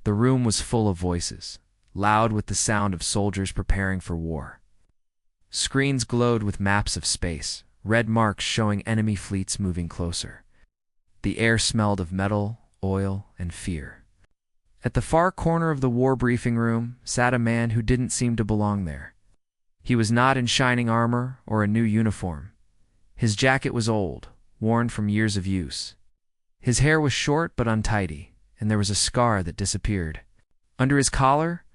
The room was full of voices, loud with the sound of soldiers preparing for war. Screens glowed with maps of space, red marks showing enemy fleets moving closer. The air smelled of metal, oil, and fear. At the far corner of the war briefing room sat a man who didn't seem to belong there. He was not in shining armor or a new uniform. His jacket was old, worn from years of use. His hair was short but untidy, and there was a scar that disappeared. Under his collar,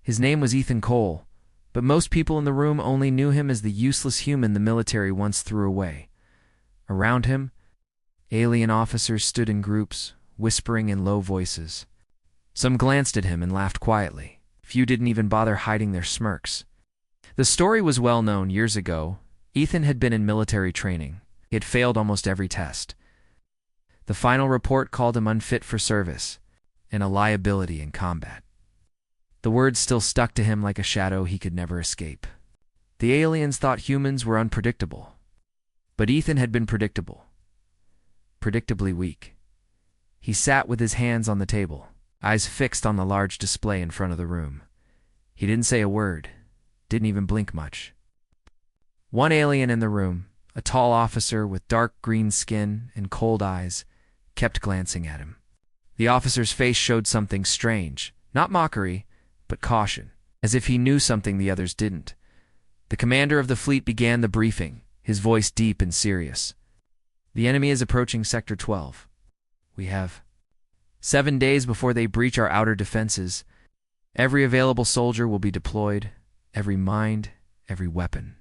his name was Ethan Cole, but most people in the room only knew him as the useless human the military once threw away. Around him, alien officers stood in groups, whispering in low voices. Some glanced at him and laughed quietly. Few didn't even bother hiding their smirks. The story was well known years ago. Ethan had been in military training. He had failed almost every test. The final report called him unfit for service and a liability in combat. The words still stuck to him like a shadow he could never escape. The aliens thought humans were unpredictable. But Ethan had been predictable. Predictably weak. He sat with his hands on the table, eyes fixed on the large display in front of the room. He didn't say a word, didn't even blink much. One alien in the room, a tall officer with dark green skin and cold eyes, kept glancing at him. The officer's face showed something strange, not mockery, but caution, as if he knew something the others didn't. The commander of the fleet began the briefing, his voice deep and serious. The enemy is approaching Sector 12. We have 7 days before they breach our outer defenses. Every available soldier will be deployed, every mind, every weapon.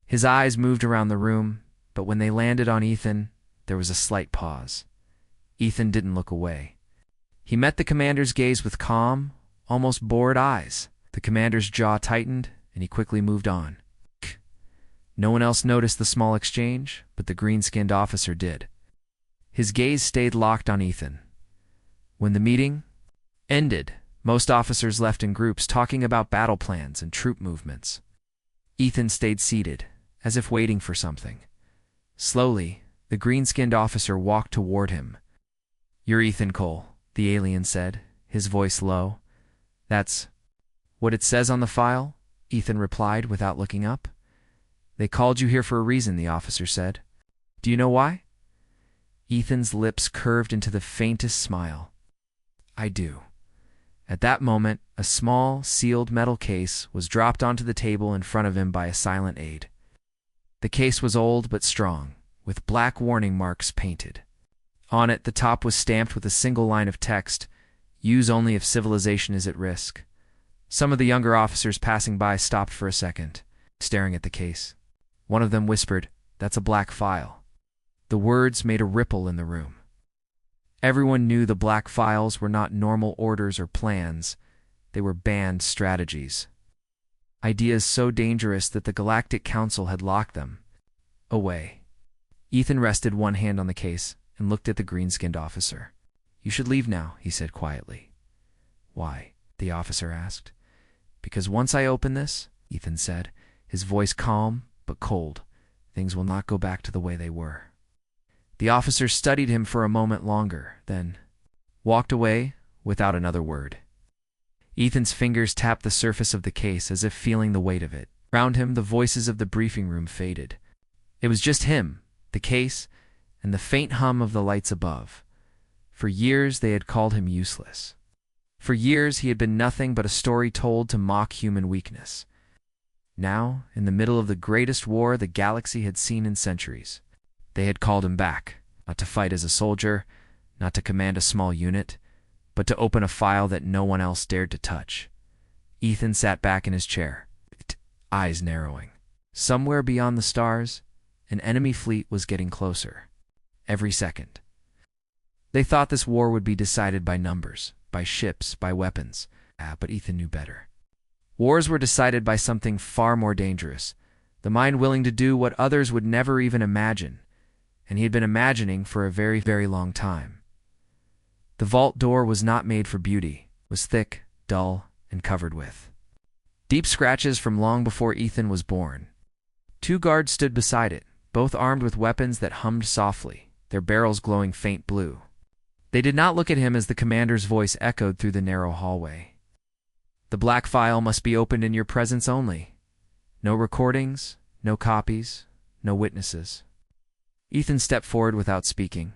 His eyes moved around the room, but when they landed on Ethan, there was a slight pause. Ethan didn't look away. He met the commander's gaze with calm, almost bored eyes. The commander's jaw tightened, and he quickly moved on. No one else noticed the small exchange, but the green-skinned officer did. His gaze stayed locked on Ethan. When the meeting ended, most officers left in groups talking about battle plans and troop movements. Ethan stayed seated, as if waiting for something. Slowly, the green-skinned officer walked toward him. "You're Ethan Cole," the alien said, his voice low. "That's what it says on the file," Ethan replied without looking up. "They called you here for a reason," the officer said. "Do you know why?" Ethan's lips curved into the faintest smile. "I do." At that moment, a small, sealed metal case was dropped onto the table in front of him by a silent aide. The case was old but strong, with black warning marks painted. On it, the top was stamped with a single line of text, "Use only if civilization is at risk." Some of the younger officers passing by stopped for a second, staring at the case. One of them whispered, "That's a black file." The words made a ripple in the room. Everyone knew the black files were not normal orders or plans. They were banned strategies. Ideas so dangerous that the Galactic Council had locked them away. Ethan rested one hand on the case and looked at the green-skinned officer. "You should leave now," he said quietly. "Why?" the officer asked. "Because once I open this," Ethan said, his voice calm but cold, "things will not go back to the way they were." The officer studied him for a moment longer, then walked away without another word. Ethan's fingers tapped the surface of the case as if feeling the weight of it. Around him, the voices of the briefing room faded. It was just him, the case, and the faint hum of the lights above. For years, they had called him useless. For years, he had been nothing but a story told to mock human weakness. Now, in the middle of the greatest war the galaxy had seen in centuries, they had called him back, not to fight as a soldier, not to command a small unit, but to open a file that no one else dared to touch. Ethan sat back in his chair, eyes narrowing. Somewhere beyond the stars, an enemy fleet was getting closer, every second. They thought this war would be decided by numbers, by ships, by weapons. But Ethan knew better. Wars were decided by something far more dangerous, the mind willing to do what others would never even imagine, and he had been imagining for a very, very long time. The vault door was not made for beauty, was thick, dull, and covered with deep scratches from long before Ethan was born. 2 guards stood beside it, both armed with weapons that hummed softly, their barrels glowing faint blue. They did not look at him as the commander's voice echoed through the narrow hallway. The black file must be opened in your presence only. No recordings, no copies, no witnesses. Ethan stepped forward without speaking.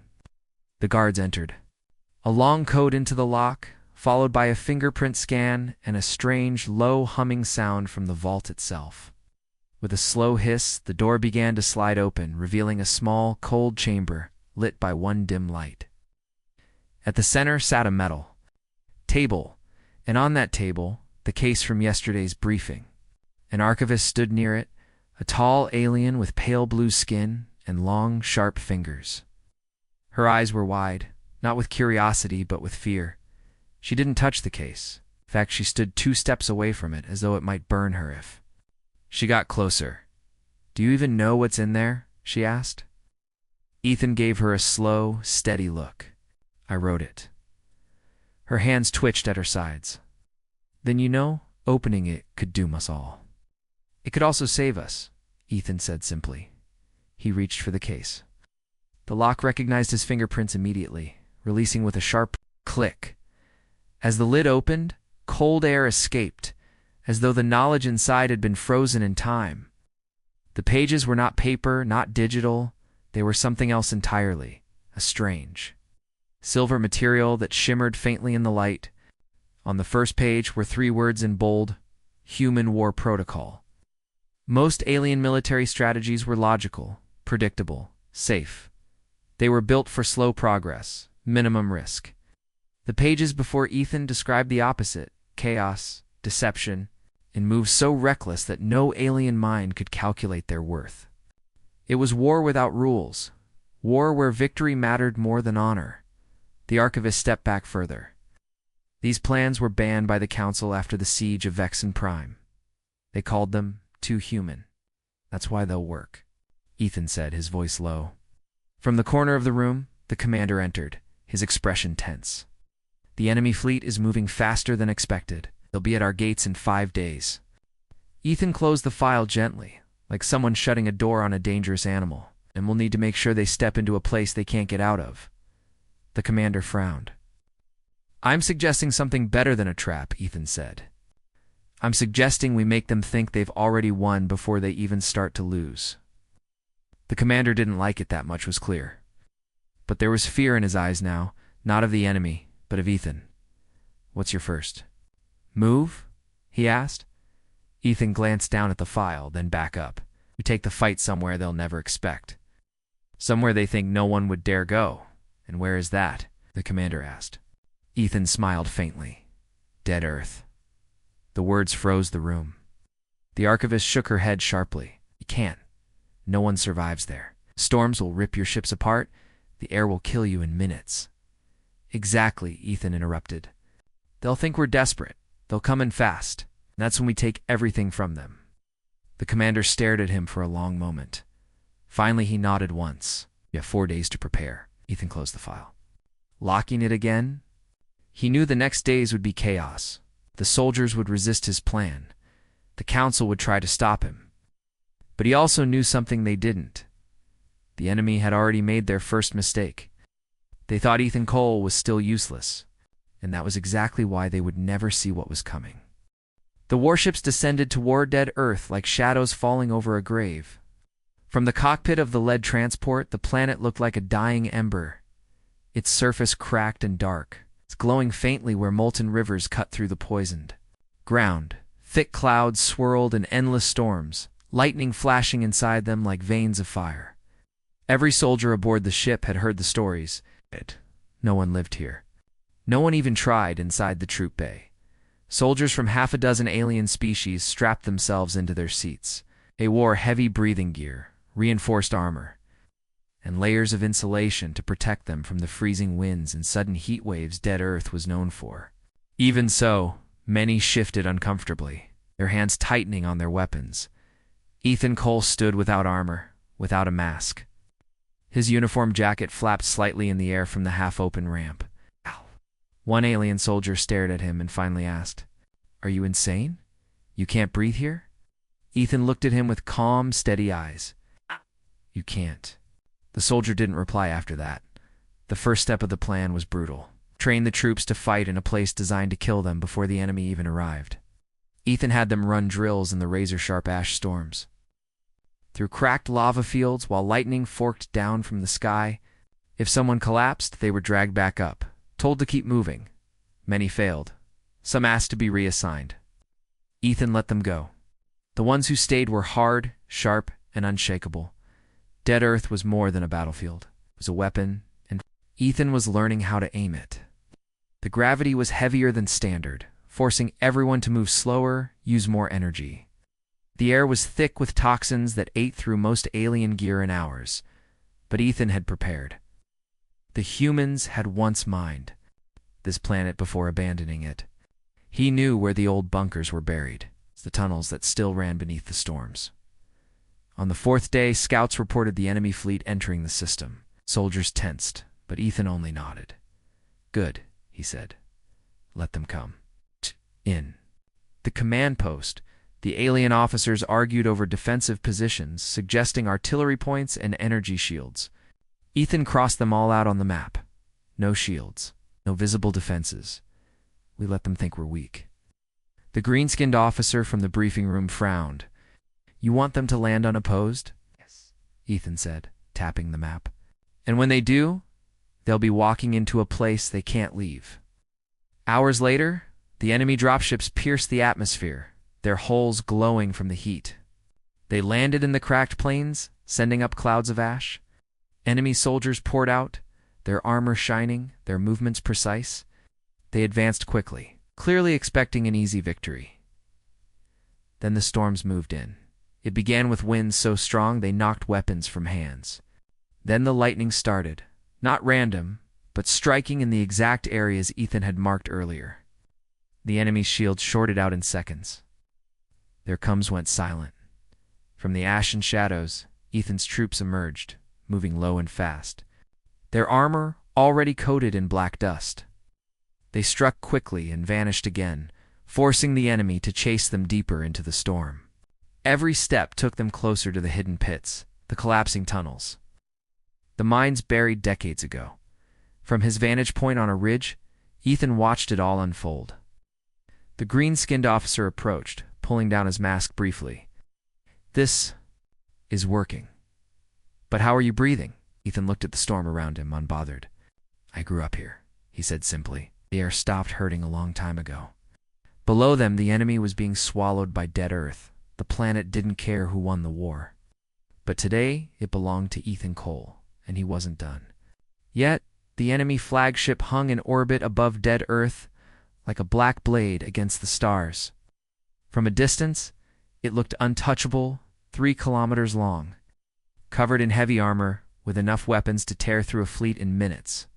The guards entered. A long code into the lock, followed by a fingerprint scan and a strange, low humming sound from the vault itself. With a slow hiss, the door began to slide open, revealing a small, cold chamber lit by one dim light. At the center sat a metal table, and on that table, the case from yesterday's briefing. An archivist stood near it, a tall alien with pale blue skin and long, sharp fingers. Her eyes were wide, not with curiosity but with fear. She didn't touch the case. In fact, she stood 2 steps away from it, as though it might burn her if... She got closer. "Do you even know what's in there?" she asked. Ethan gave her a slow, steady look. "I wrote it." Her hands twitched at her sides. "Then you know, opening it could doom us all." "It could also save us," Ethan said simply. He reached for the case. The lock recognized his fingerprints immediately, releasing with a sharp click. As the lid opened, cold air escaped, as though the knowledge inside had been frozen in time. The pages were not paper, not digital. They were something else entirely, a strange silver material that shimmered faintly in the light. On the first page were 3 words in bold: Human War Protocol. Most alien military strategies were logical, predictable, safe. They were built for slow progress, minimum risk. The pages before Ethan described the opposite: chaos, deception, and moves so reckless that no alien mind could calculate their worth. It was war without rules, war where victory mattered more than honor. The archivist stepped back further. These plans were banned by the Council after the siege of Vexen Prime. They called them too human. That's why they'll work, Ethan said, his voice low. From the corner of the room, the commander entered, his expression tense. "The enemy fleet is moving faster than expected. They'll be at our gates in 5 days. Ethan closed the file gently, like someone shutting a door on a dangerous animal, "and we'll need to make sure they step into a place they can't get out of." The commander frowned. "I'm suggesting something better than a trap," Ethan said. "I'm suggesting we make them think they've already won before they even start to lose." The commander didn't like it, that much was clear. But there was fear in his eyes now, not of the enemy, but of Ethan. "What's your first move?" he asked. Ethan glanced down at the file, then back up. "We take the fight somewhere they'll never expect. Somewhere they think no one would dare go." "And where is that?" the commander asked. Ethan smiled faintly. "Dead Earth." The words froze the room. The archivist shook her head sharply. "You can't. No one survives there. Storms will rip your ships apart. The air will kill you in minutes." "Exactly," Ethan interrupted. "They'll think we're desperate. They'll come in fast. And that's when we take everything from them." The commander stared at him for a long moment. Finally, he nodded once. "You have 4 days to prepare." Ethan closed the file. Locking it again? He knew the next days would be chaos. The soldiers would resist his plan. The council would try to stop him. But he also knew something they didn't. The enemy had already made their first mistake. They thought Ethan Cole was still useless, and that was exactly why they would never see what was coming. The warships descended toward dead Earth like shadows falling over a grave. From the cockpit of the lead transport, the planet looked like a dying ember. Its surface cracked and dark, its glowing faintly where molten rivers cut through the poisoned ground. Thick clouds swirled in endless storms, lightning flashing inside them like veins of fire. Every soldier aboard the ship had heard the stories. No one lived here. No one even tried inside the troop bay. Soldiers from 6 alien species strapped themselves into their seats. They wore heavy breathing gear, reinforced armor, and layers of insulation to protect them from the freezing winds and sudden heat waves dead Earth was known for. Even so, many shifted uncomfortably, their hands tightening on their weapons. Ethan Cole stood without armor, without a mask. His uniform jacket flapped slightly in the air from the half-open ramp. Ow. One alien soldier stared at him and finally asked, "Are you insane? You can't breathe here?" Ethan looked at him with calm, steady eyes. "You can't." The soldier didn't reply after that. The first step of the plan was brutal. Train the troops to fight in a place designed to kill them before the enemy even arrived. Ethan had them run drills in the razor-sharp ash storms, through cracked lava fields while lightning forked down from the sky. If someone collapsed, they were dragged back up, told to keep moving. Many failed. Some asked to be reassigned. Ethan let them go. The ones who stayed were hard, sharp, and unshakable. Dead Earth was more than a battlefield. It was a weapon, and Ethan was learning how to aim it. The gravity was heavier than standard, forcing everyone to move slower, use more energy. The air was thick with toxins that ate through most alien gear in hours, but Ethan had prepared. The humans had once mined this planet before abandoning it. He knew where the old bunkers were buried, the tunnels that still ran beneath the storms. On the fourth day, scouts reported the enemy fleet entering the system. Soldiers tensed, but Ethan only nodded. "Good," he said. "Let them come." In the command post, the alien officers argued over defensive positions, suggesting artillery points and energy shields. Ethan crossed them all out on the map. No shields, no visible defenses. We let them think we're weak. The green-skinned officer from the briefing room frowned. "You want them to land unopposed?" "Yes," Ethan said, tapping the map. "And when they do, they'll be walking into a place they can't leave." Hours later, the enemy dropships pierced the atmosphere, their hulls glowing from the heat. They landed in the cracked plains, sending up clouds of ash. Enemy soldiers poured out, their armor shining, their movements precise. They advanced quickly, clearly expecting an easy victory. Then the storms moved in. It began with winds so strong they knocked weapons from hands. Then the lightning started, not random, but striking in the exact areas Ethan had marked earlier. The enemy's shields shorted out in seconds. Their combs went silent. From the ashen shadows, Ethan's troops emerged, moving low and fast, their armor already coated in black dust. They struck quickly and vanished again, forcing the enemy to chase them deeper into the storm. Every step took them closer to the hidden pits, the collapsing tunnels, the mines buried decades ago. From his vantage point on a ridge, Ethan watched it all unfold. The green-skinned officer approached, pulling down his mask briefly. "This is working. But how are you breathing?" Ethan looked at the storm around him, unbothered. "I grew up here," he said simply. "The air stopped hurting a long time ago." Below them, the enemy was being swallowed by dead Earth. The planet didn't care who won the war. But today, it belonged to Ethan Cole, and he wasn't done. Yet, the enemy flagship hung in orbit above dead Earth, like a black blade against the stars. From a distance, it looked untouchable, 3 kilometers long, covered in heavy armor, with enough weapons to tear through a fleet in minutes.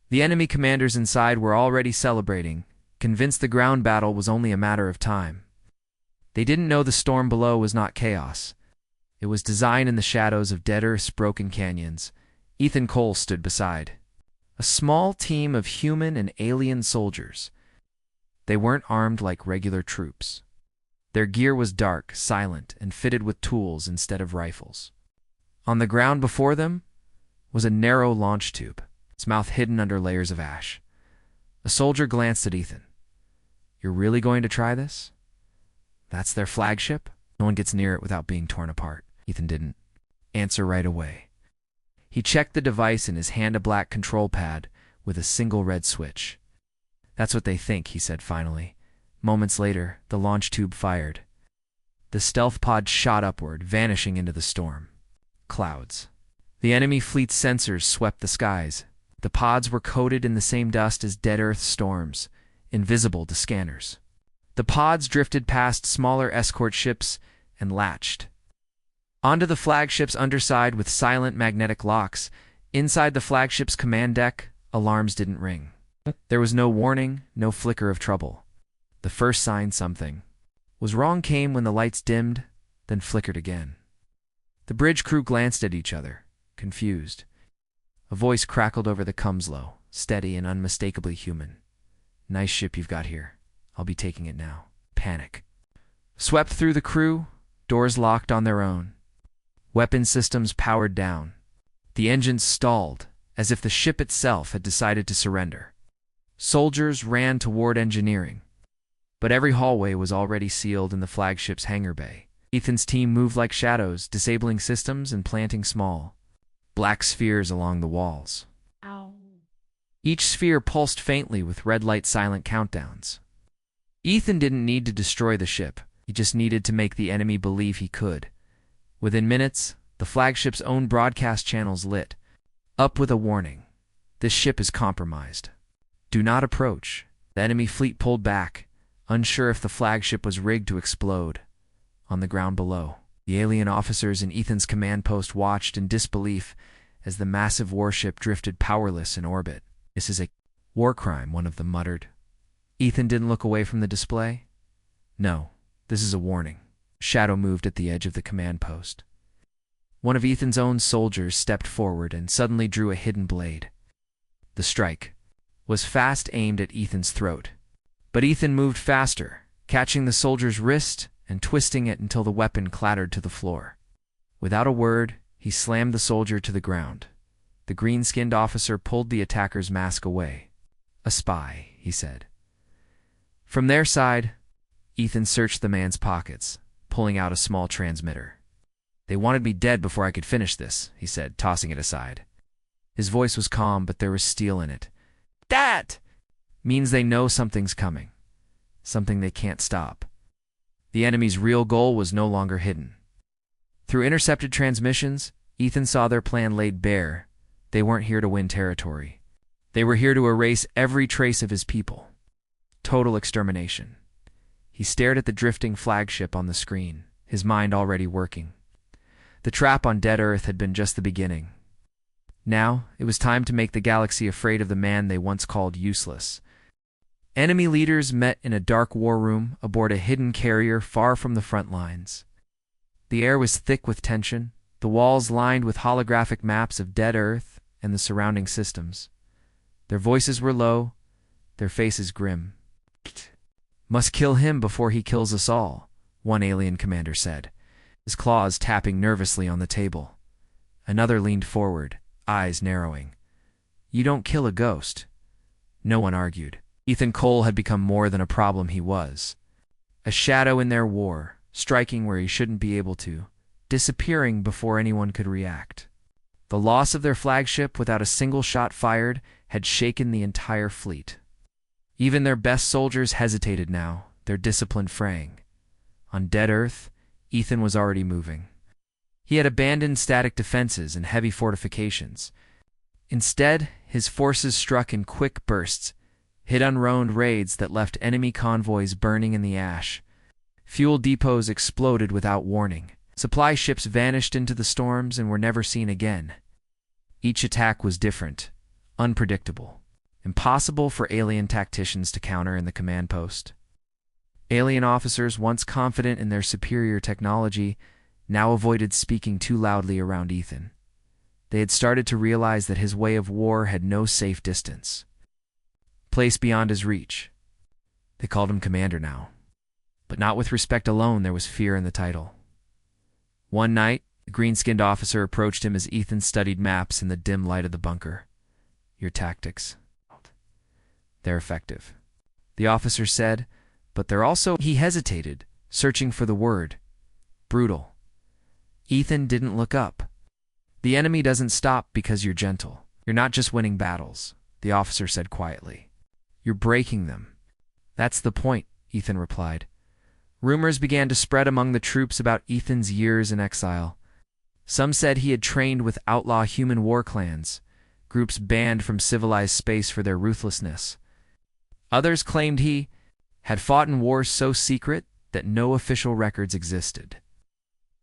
The enemy commanders inside were already celebrating, convinced the ground battle was only a matter of time. They didn't know the storm below was not chaos. It was design in the shadows of dead Earth's broken canyons. Ethan Cole stood beside a small team of human and alien soldiers. They weren't armed like regular troops. Their gear was dark, silent, and fitted with tools instead of rifles. On the ground before them was a narrow launch tube, its mouth hidden under layers of ash. A soldier glanced at Ethan. "You're really going to try this? That's their flagship? No one gets near it without being torn apart." Ethan didn't answer right away. He checked the device in his hand, a black control pad with a single red switch. "That's what they think," he said finally. Moments later, the launch tube fired. The stealth pod shot upward, vanishing into the storm. Clouds. The enemy fleet's sensors swept the skies. The pods were coated in the same dust as dead Earth storms, invisible to scanners. The pods drifted past smaller escort ships and latched onto the flagship's underside with silent magnetic locks. Inside the flagship's command deck, alarms didn't ring. There was no warning, no flicker of trouble. The first sign something was wrong came when the lights dimmed, then flickered again. The bridge crew glanced at each other, confused. A voice crackled over the comms, steady and unmistakably human. "Nice ship you've got here. I'll be taking it now." Panic swept through the crew, doors locked on their own. Weapon systems powered down. The engines stalled, as if the ship itself had decided to surrender. Soldiers ran toward engineering, but every hallway was already sealed in the flagship's hangar bay. Ethan's team moved like shadows, disabling systems and planting small, black spheres along the walls. Ow. Each sphere pulsed faintly with red light silent countdowns. Ethan didn't need to destroy the ship. He just needed to make the enemy believe he could. Within minutes, the flagship's own broadcast channels lit up with a warning. This ship is compromised. Do not approach. The enemy fleet pulled back, unsure if the flagship was rigged to explode. On the ground below, the alien officers in Ethan's command post watched in disbelief as the massive warship drifted powerless in orbit. This is a war crime, one of them muttered. Ethan didn't look away from the display. No, this is a warning. Shadow moved at the edge of the command post. One of Ethan's own soldiers stepped forward and suddenly drew a hidden blade. The strike was fast aimed at Ethan's throat. But Ethan moved faster, catching the soldier's wrist and twisting it until the weapon clattered to the floor. Without a word, he slammed the soldier to the ground. The green-skinned officer pulled the attacker's mask away. A spy, he said. From their side, Ethan searched the man's pockets, pulling out a small transmitter. They wanted me dead before I could finish this, he said, tossing it aside. His voice was calm, but there was steel in it. That means they know something's coming, something they can't stop. The enemy's real goal was no longer hidden. Through intercepted transmissions, Ethan saw their plan laid bare. They weren't here to win territory. They were here to erase every trace of his people. Total extermination. He stared at the drifting flagship on the screen, his mind already working. The trap on dead Earth had been just the beginning. Now, it was time to make the galaxy afraid of the man they once called useless. Enemy leaders met in a dark war room aboard a hidden carrier far from the front lines. The air was thick with tension, the walls lined with holographic maps of dead Earth and the surrounding systems. Their voices were low, their faces grim. Must kill him before he kills us all, one alien commander said, his claws tapping nervously on the table. Another leaned forward, eyes narrowing. You don't kill a ghost. No one argued. Ethan Cole had become more than a problem he was. A shadow in their war, striking where he shouldn't be able to, disappearing before anyone could react. The loss of their flagship without a single shot fired had shaken the entire fleet. Even their best soldiers hesitated now, their discipline fraying. On dead Earth, Ethan was already moving. He had abandoned static defenses and heavy fortifications. Instead, his forces struck in quick bursts, hit unrolled raids that left enemy convoys burning in the ash. Fuel depots exploded without warning. Supply ships vanished into the storms and were never seen again. Each attack was different, unpredictable, impossible for alien tacticians to counter in the command post. Alien officers, once confident in their superior technology, now avoided speaking too loudly around Ethan. They had started to realize that his way of war had no safe distance, place beyond his reach. They called him Commander now. But not with respect alone, there was fear in the title. One night, the green-skinned officer approached him as Ethan studied maps in the dim light of the bunker. Your tactics, they're effective, the officer said, but they're also... He hesitated, searching for the word. Brutal. Ethan didn't look up. The enemy doesn't stop because you're gentle. You're not just winning battles, the officer said quietly. You're breaking them. That's the point, Ethan replied. Rumors began to spread among the troops about Ethan's years in exile. Some said he had trained with outlaw human war clans, groups banned from civilized space for their ruthlessness. Others claimed he had fought in wars so secret that no official records existed.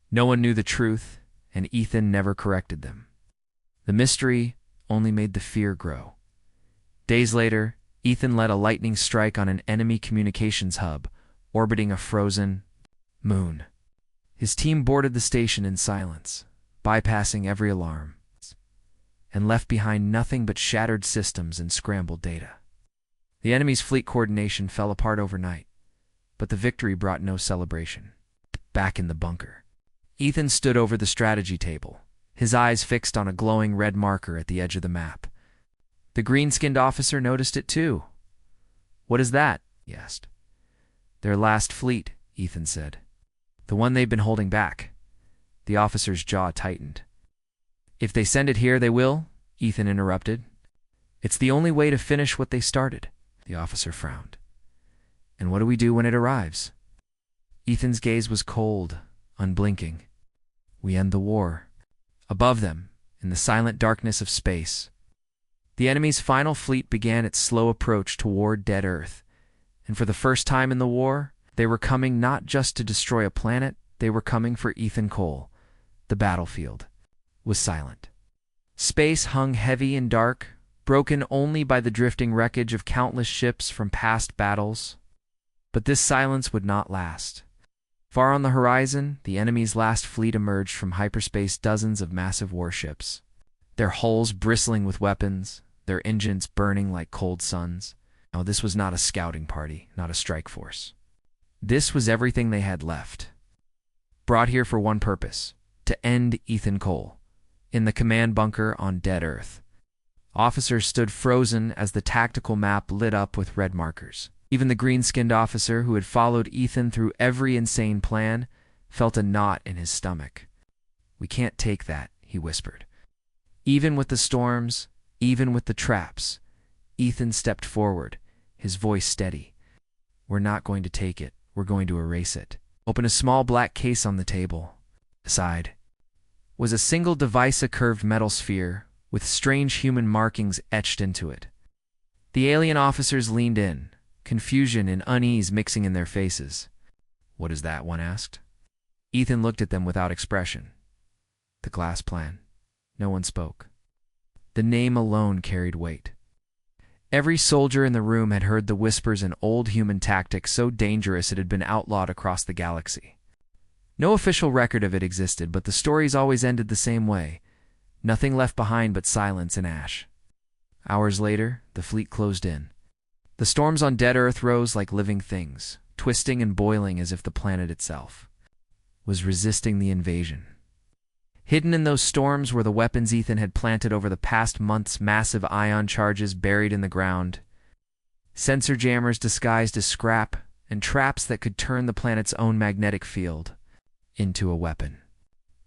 No one knew the truth, and Ethan never corrected them. The mystery only made the fear grow. Days later, Ethan led a lightning strike on an enemy communications hub, orbiting a frozen moon. His team boarded the station in silence, bypassing every alarm, and left behind nothing but shattered systems and scrambled data. The enemy's fleet coordination fell apart overnight, but the victory brought no celebration. Back in the bunker, Ethan stood over the strategy table, his eyes fixed on a glowing red marker at the edge of the map. The green-skinned officer noticed it too. "What is that?" he asked. "Their last fleet," Ethan said. "The one they've been holding back." The officer's jaw tightened. "If they send it here, they will," Ethan interrupted. "It's the only way to finish what they started." The officer frowned. "And what do we do when it arrives?" Ethan's gaze was cold, unblinking. "We end the war." Above them, in the silent darkness of space, the enemy's final fleet began its slow approach toward dead Earth. And for the first time in the war, they were coming not just to destroy a planet, they were coming for Ethan Cole. The battlefield was silent. Space hung heavy and dark, broken only by the drifting wreckage of countless ships from past battles. But this silence would not last. Far on the horizon, the enemy's last fleet emerged from hyperspace, dozens of massive warships, their hulls bristling with weapons, their engines burning like cold suns. Now, this was not a scouting party, not a strike force. This was everything they had left. Brought here for one purpose: to end Ethan Cole. In the command bunker on dead Earth, officers stood frozen as the tactical map lit up with red markers. Even the green-skinned officer who had followed Ethan through every insane plan felt a knot in his stomach. "We can't take that," he whispered. Even with the storms, even with the traps, Ethan stepped forward, his voice steady. "We're not going to take it. We're going to erase it." Open a small black case on the table. Inside was a single device, a curved metal sphere with strange human markings etched into it. The alien officers leaned in, confusion and unease mixing in their faces. "What is that?" one asked. Ethan looked at them without expression. "The glass plan." No one spoke. The name alone carried weight. Every soldier in the room had heard the whispers, an old human tactic so dangerous it had been outlawed across the galaxy. No official record of it existed, but the stories always ended the same way: nothing left behind but silence and ash. Hours later, the fleet closed in. The storms on dead Earth rose like living things, twisting and boiling as if the planet itself was resisting the invasion. Hidden in those storms were the weapons Ethan had planted over the past months, massive ion charges buried in the ground, sensor jammers disguised as scrap, and traps that could turn the planet's own magnetic field into a weapon.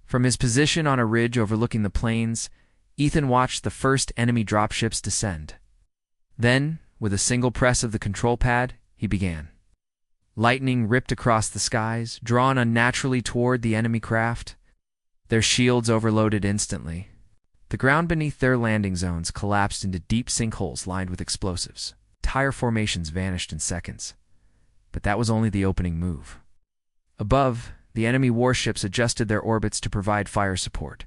From his position on a ridge overlooking the plains, Ethan watched the first enemy dropships descend. Then, with a single press of the control pad, he began. Lightning ripped across the skies, drawn unnaturally toward the enemy craft. Their shields overloaded instantly. The ground beneath their landing zones collapsed into deep sinkholes lined with explosives. Tire formations vanished in seconds. But that was only the opening move. Above, the enemy warships adjusted their orbits to provide fire support.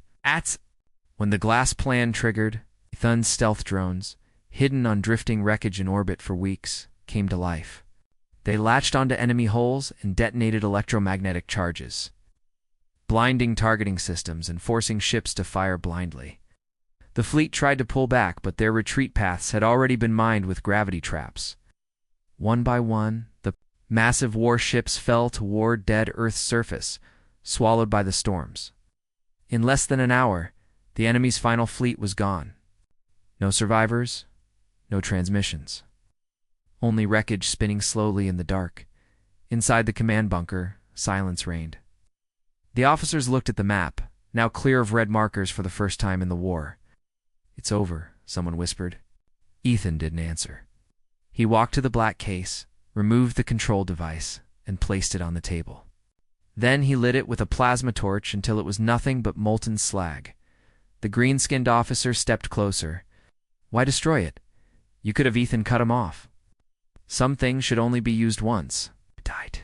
When the glass plan triggered, Ethan's stealth drones, hidden on drifting wreckage in orbit for weeks, came to life. They latched onto enemy hulls and detonated electromagnetic charges, blinding targeting systems and forcing ships to fire blindly. The fleet tried to pull back, but their retreat paths had already been mined with gravity traps. One by one, the massive warships fell toward dead Earth's surface, swallowed by the storms. In less than an hour, the enemy's final fleet was gone. No survivors, no transmissions. Only wreckage spinning slowly in the dark. Inside the command bunker, silence reigned. The officers looked at the map, now clear of red markers for the first time in the war. "It's over," someone whispered. Ethan didn't answer. He walked to the black case, removed the control device, and placed it on the table. Then he lit it with a plasma torch until it was nothing but molten slag. The green-skinned officer stepped closer. "Why destroy it? You could have Ethan cut him off. Some things should only be used once." He died.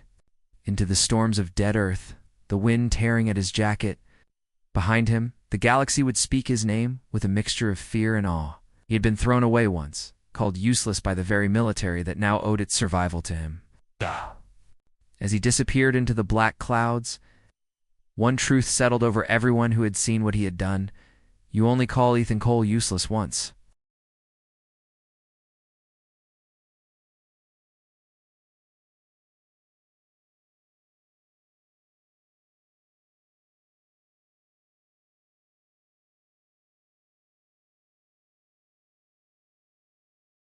Into the storms of dead Earth, the wind tearing at his jacket. Behind him, the galaxy would speak his name with a mixture of fear and awe. He had been thrown away once, called useless by the very military that now owed its survival to him. As he disappeared into the black clouds, one truth settled over everyone who had seen what he had done: you only call Ethan Cole useless once.